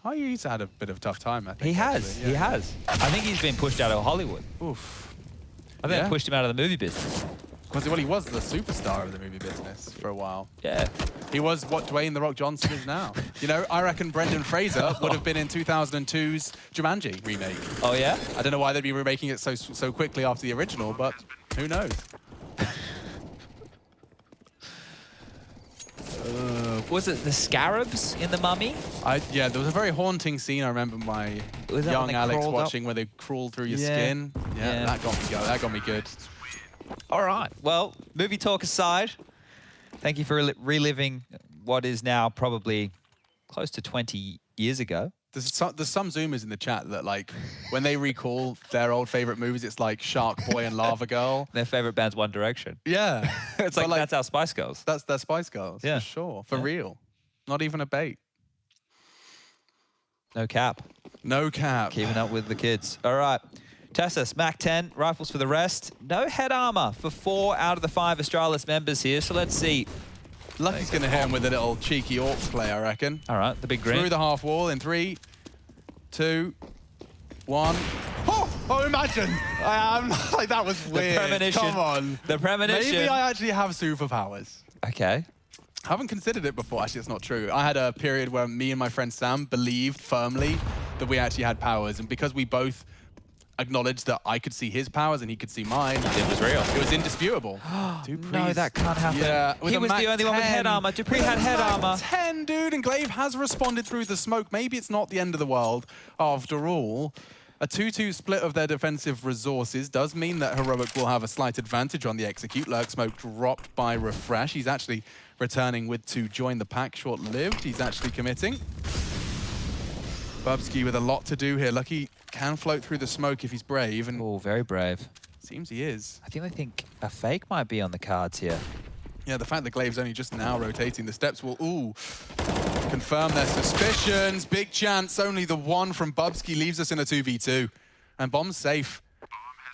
Oh, he's had a bit of a tough time, I think. He has. actually. He has. I think he's been pushed out of Hollywood. Oof. I think Yeah. they pushed him out of the movie business. Well, he was the superstar of the movie business for a while. Yeah. He was what Dwayne "The Rock" Johnson is now. You know, I reckon Brendan Fraser would have been in 2002's Jumanji remake. Oh, yeah? I don't know why they'd be remaking it so quickly after the original, but who knows? Was it the scarabs in The Mummy? Yeah, there was a very haunting scene I remember my Was that when young they Alex crawled up? watching where they crawl through your Yeah. skin. Yeah, Yeah. that got me going. That got me good. All right. Well, movie talk aside, thank you for reliving what is now probably close to 20 years ago. There's some Zoomers in the chat that, like, when they recall their old favorite movies, it's like Shark Boy and Lava Girl. Their favorite band's One Direction. Yeah. It's like, that's our Spice Girls. That's their Spice Girls, Yeah. for sure. For Yeah. real. Not even a bait. No cap. No cap. Keeping up with the kids. All right. Tessus, Mac 10, rifles for the rest. No head armor for 4 out of the 5 Astralis members here. So let's see. Lucky's going to hit him with a little cheeky Orcs play, I reckon. All right, the big green. Through the half wall in 3, 2, 1. Oh, imagine! Like, that was weird. premonition. Come on. The premonition. Maybe I actually have superpowers. Okay. Haven't considered it before. Actually, it's not true. I had a period where me and my friend Sam believed firmly that we actually had powers. And because we both acknowledged that I could see his powers and he could see mine, It was real. it was indisputable. No, that can't happen. Yeah, with He a was Mac the only one with 10. head armor. Dupree With had a head Mac armor. 10, dude, and Glaive has responded through the smoke. Maybe it's not the end of the world after all. A 2-2 split of their defensive resources does mean that Heroic will have a slight advantage on the execute. Lurk Smoke dropped by Refresh. He's actually returning with to join the pack. Short-lived. He's actually committing. Bubsky with a lot to do here. Lucky can float through the smoke if he's brave, and Oh, very brave. seems he is. I think a fake might be on the cards here. Yeah, the fact that Glaive's only just now rotating the steps will, confirm their suspicions. Big chance, only the one from Bubsky leaves us in a 2v2. And Bomb's safe.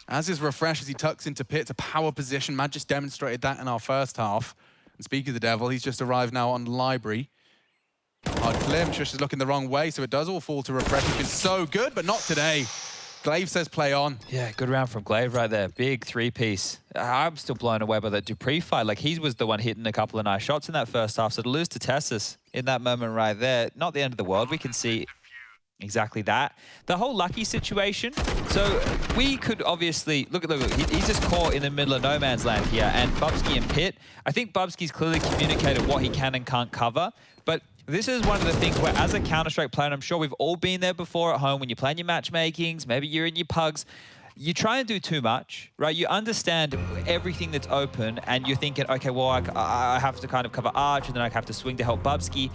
As is Refresh as he tucks into pit to power position. Mad just demonstrated that in our first half. And speaking of the devil, he's just arrived now on Library. Hard clear, Shush is looking the wrong way, so it does all fall to Refresh. He's been so good, but not today. Glaive says play on. Yeah, good round from Glaive right there. Big 3-piece. I'm still blown away by that Dupree fight. Like, he was the one hitting a couple of nice shots in that first half. So to lose to Tessus in that moment right there, not the end of the world. We can see exactly that. The whole Lucky situation. So we could obviously, look, he's just caught in the middle of no man's land here. And Bubsky and Pit, I think Bubsky's clearly communicated what he can and can't cover. But this is one of the things where, as a Counter-Strike player, and I'm sure we've all been there before at home when you're playing your matchmakings, maybe you're in your pugs, you try and do too much, right? You understand everything that's open, and you're thinking, okay, well, I have to kind of cover Arch, and then I have to swing to help Bubsky.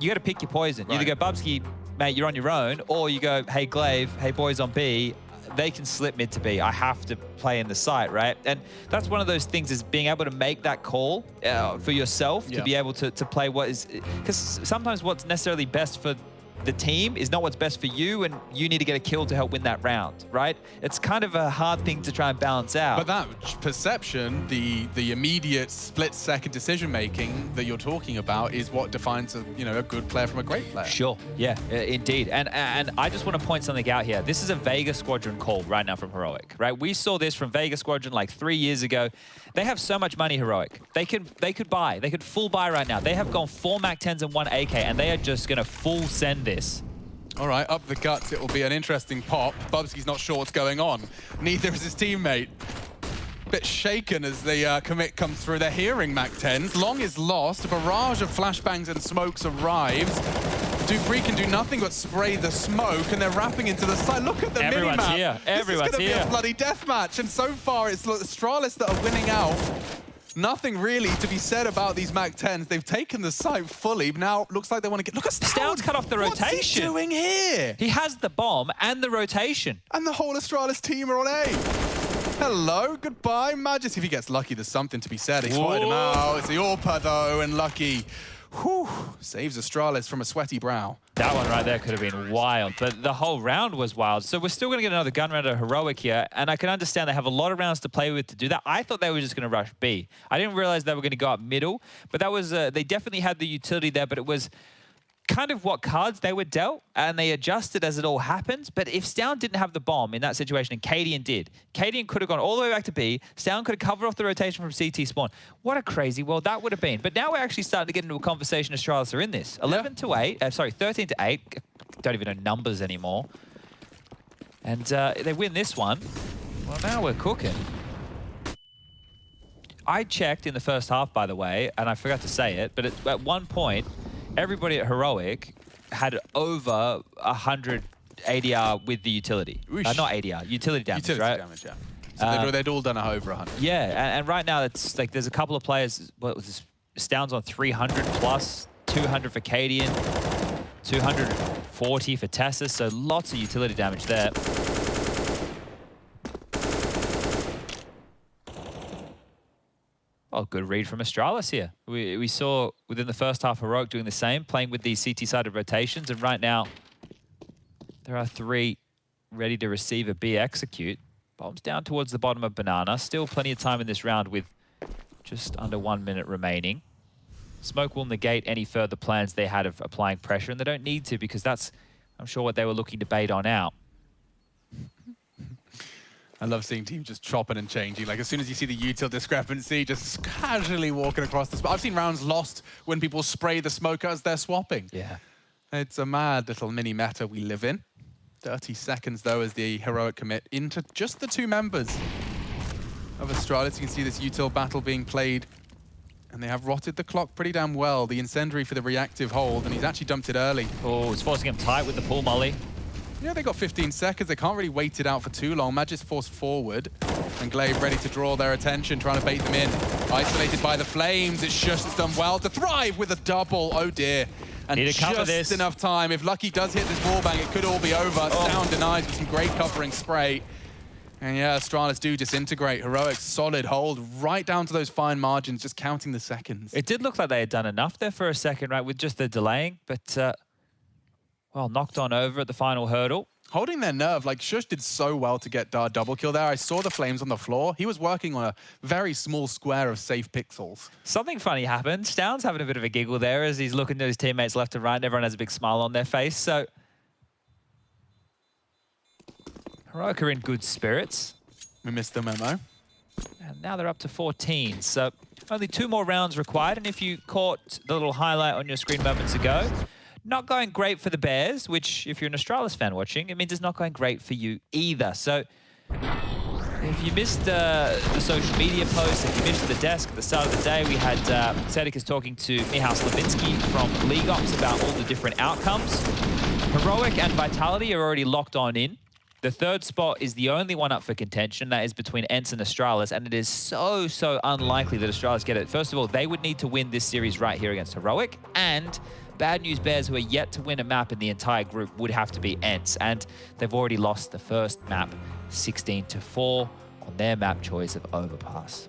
You got to pick your poison. You either go, Bubsky, mate, you're on your own, or you go, hey, Glaive, hey, boys on B, they can slip mid to B. I have to play in the site, right? And that's one of those things, is being able to make that call for yourself to be able to play what is... Because sometimes what's necessarily best for the team is not what's best for you, and you need to get a kill to help win that round, right? It's kind of a hard thing to try and balance out. But that perception, the immediate split-second decision-making that you're talking about is what defines a good player from a great player. Sure, yeah, indeed. And I just want to point something out here. This is a Vega Squadron call right now from Heroic, right? We saw this from Vega Squadron like 3 years ago. They have so much money, Heroic. They could full buy right now. They have gone 4 MAC-10s and 1 AK, and they are just going to full send this. All right, up the guts. It will be an interesting pop. Bubsky's not sure what's going on. Neither is his teammate. Bit shaken as the commit comes through. They're hearing MAC-10s. Long is lost. A barrage of flashbangs and smokes arrives. Dupree can do nothing but spray the smoke, and they're wrapping into the side. Look at the Everyone's minimap. here. Everyone's this is going to be a bloody deathmatch, and so far it's Astralis that are winning out. Nothing really to be said about these MAC-10s. They've taken the site fully. Now looks like they want to get... Look at Stound's cut off the rotation. What's he doing here? He has the bomb and the rotation. And the whole Astralis team are on A. Hello, goodbye, Magis. If he gets lucky, there's something to be said. He spotted him out. It's the AWPA, though, and Lucky saves Astralis from a sweaty brow. That one right there could have been wild, but the whole round was wild. So we're still going to get another gun round at Heroic here, and I can understand they have a lot of rounds to play with to do that. I thought they were just going to rush B. I didn't realize they were going to go up middle, but that was they definitely had the utility there, but it was kind of what cards they were dealt, and they adjusted as it all happened. But if Stound didn't have the bomb in that situation, and Cadian did, Cadian could have gone all the way back to B. Stound could have covered off the rotation from CT spawn. What a crazy world that would have been. But now we're actually starting to get into a conversation. Astralis are in this. 11 to 8. Sorry, 13 to 8. Don't even know numbers anymore. And they win this one. Well, now we're cooking. I checked in the first half, by the way, and I forgot to say it, but at one point, everybody at Heroic had over 100 ADR with the utility. Not ADR, utility damage, right? Damage, yeah. So they'd all done over 100. Yeah, and right now it's like there's a couple of players. What was this? Stound's on 300 plus, 200 for Cadian, 240 for Tessus. So lots of utility damage there. Oh, good read from Astralis here. We saw within the first half Heroic doing the same, playing with these CT-sided rotations, and right now there are 3 ready to receive a B execute. Bombs down towards the bottom of Banana. Still plenty of time in this round with just under 1 minute remaining. Smoke will negate any further plans they had of applying pressure, and they don't need to because that's, I'm sure, what they were looking to bait on out. I love seeing teams just chopping and changing. Like, as soon as you see the util discrepancy, just casually walking across the spot. I've seen rounds lost when people spray the smoke as they're swapping. Yeah. It's a mad little mini meta we live in. 30 seconds, though, as the Heroic commit into just the 2 members of Astralis. You can see this util battle being played, and they have rotted the clock pretty damn well. The incendiary for the reactive hold, and he's actually dumped it early. Oh, it's forcing him tight with the pull molly. Yeah, they got 15 seconds. They can't really wait it out for too long. Magis forced forward, and Glaive ready to draw their attention, trying to bait them in. Isolated by the flames. It's just done well to thrive with a double. Oh dear. And Need to cover just this. enough time. If Lucky does hit this wallbang, it could all be over. Sound denies with some great covering spray. And yeah, Astralis do disintegrate. Heroic's solid hold right down to those fine margins, just counting the seconds. It did look like they had done enough there for a second, right, with just the delaying, but well, knocked on over at the final hurdle. Holding their nerve, like Shush did so well to get double kill there. I saw the flames on the floor. He was working on a very small square of safe pixels. Something funny happened. Stound's having a bit of a giggle there as he's looking at his teammates left and right, and everyone has a big smile on their face. So Heroic are in good spirits. We missed the memo. And now they're up to 14. So only 2 more rounds required. And if you caught the little highlight on your screen moments ago, not going great for the Bears, which, if you're an Astralis fan watching, it means it's not going great for you either. So if you missed the social media posts, if you missed the desk at the start of the day, we had Cedric talking to Michał Slavinsky from League Ops about all the different outcomes. Heroic and Vitality are already locked on in. The 3rd spot is the only one up for contention. That is between Ents and Astralis, and it is so unlikely that Astralis get it. First of all, they would need to win this series right here against Heroic, and Bad News Bears, who are yet to win a map in the entire group, would have to be Ents, and they've already lost the first map 16-4 on their map choice of Overpass.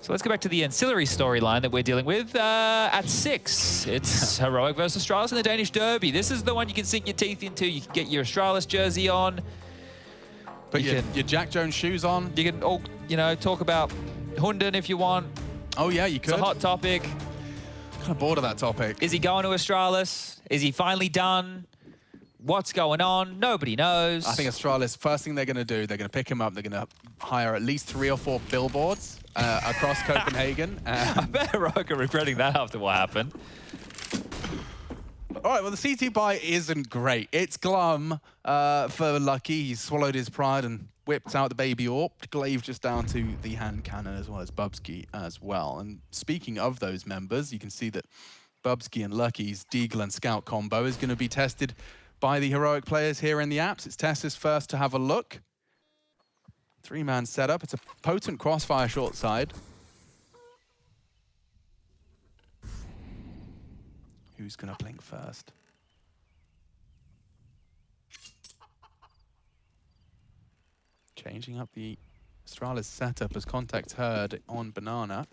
So let's go back to the ancillary storyline that we're dealing with at 6. It's Heroic versus Astralis in the Danish Derby. This is the one you can sink your teeth into. You can get your Astralis jersey on. Put your Jack Jones shoes on. You can all, talk about Hunden if you want. Oh yeah, you could. It's a hot topic. Kind of bored of that topic. Is he going to Astralis? Is he finally done? What's going on? Nobody knows. I think Astralis, first thing they're going to do, they're going to pick him up. They're going to hire at least 3 or 4 billboards across Copenhagen. I bet Heroic are regretting that after what happened. All right, well, the CT buy isn't great. It's glum for Lucky. He's swallowed his pride and whipped out the baby AWP. Glaive just down to the hand cannon as well as Bubsky as well. And speaking of those members, you can see that Bubsky and Lucky's Deagle and Scout combo is going to be tested by the Heroic players here in the apps. It's Tessa's first to have a look. 3-man setup. It's a potent crossfire short side. Who's going to blink first? Changing up the Astralis setup as contact heard on Banana.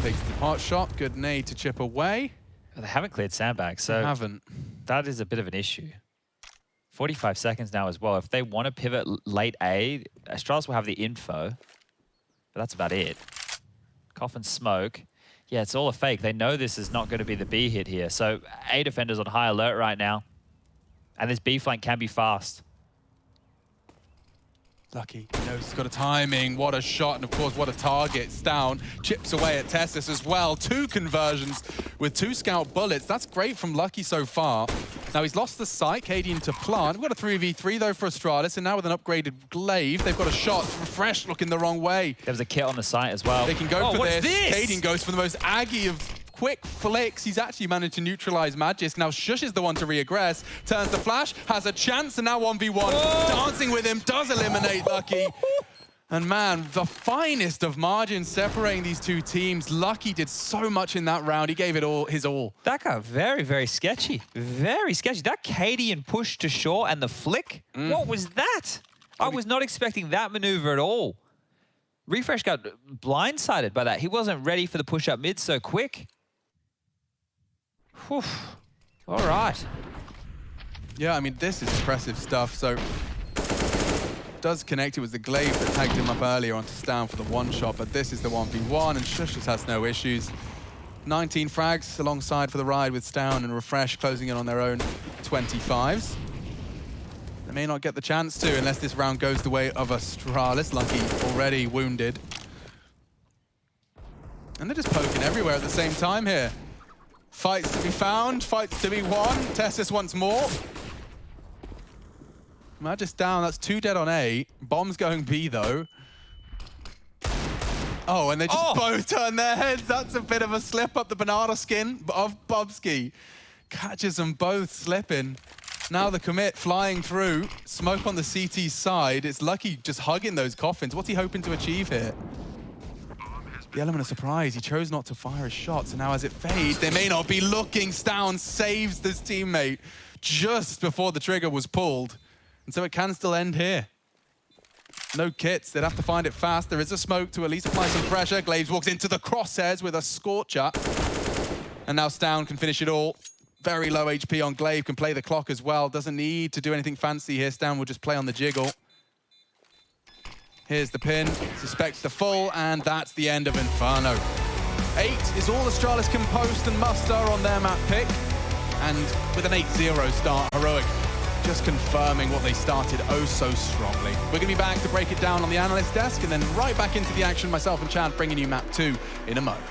Takes the pot shot, good nade to chip away. They haven't cleared sandbags, so they haven't. That is a bit of an issue. 45 seconds now as well. If they want to pivot late A, Astralis will have the info, but that's about it. Coffin smoke. Yeah, it's all a fake. They know this is not going to be the B hit here, so A defenders on high alert right now, and this B flank can be fast. Lucky knows he's got a timing. What a shot, and of course, what a target. It's down, chips away at Testis as well. 2 conversions with 2 scout bullets. That's great from Lucky so far. Now he's lost the sight, Cadian to plant. We've got a 3v3 though for Astralis, and now with an upgraded Glaive, they've got a shot. Refresh looking the wrong way. There's a kit on the site as well. They can go for this. Cadian goes for the most Aggie of quick flicks. He's actually managed to neutralize Magisk. Now Shush is the one to reaggress. Turns the flash, has a chance, and now 1v1. Whoa. Dancing with him, does eliminate Lucky. And man, the finest of margins separating these 2 teams. Lucky did so much in that round. He gave it all, his all. That got very, very sketchy. Very sketchy. That Cadian push to shore and the flick, what was that? I was not expecting that maneuver at all. Refresh got blindsided by that. He wasn't ready for the push up mid so quick. Whew. All right. Yeah, I mean, this is impressive stuff. So, does connect. It was the Glaive that tagged him up earlier onto Stan for the 1-shot, but this is the 1v1, and Shush just has no issues. 19 frags alongside for the ride with Stan and Refresh closing in on their own 25s. They may not get the chance to unless this round goes the way of Astralis. Lucky already wounded. And they're just poking everywhere at the same time here. Fights to be found, fights to be won. Testis once more. Magisk down, that's 2 dead on A. Bomb's going B though. Oh, and they just both turn their heads. That's a bit of a slip up the banana skin of Bubsky. Catches them both slipping. Now the commit flying through. Smoke on the CT side. It's Lucky just hugging those coffins. What's he hoping to achieve here? The element of surprise. He chose not to fire his shot, so now as it fades, they may not be looking. Stown saves this teammate just before the trigger was pulled. And so it can still end here. No kits, they'd have to find it fast. There is a smoke to at least apply some pressure. Glaives walks into the crosshairs with a scorcher. And now Stown can finish it all. Very low HP on Glaive, can play the clock as well. Doesn't need to do anything fancy here. Stown will just play on the jiggle. Here's the pin, suspects the full, and that's the end of Inferno. 8 is all Astralis can post and muster on their map pick. And with an 8-0 start, Heroic just confirming what they started oh so strongly. We're gonna be back to break it down on the analyst desk and then right back into the action, myself and Chad bringing you map 2 in a moment.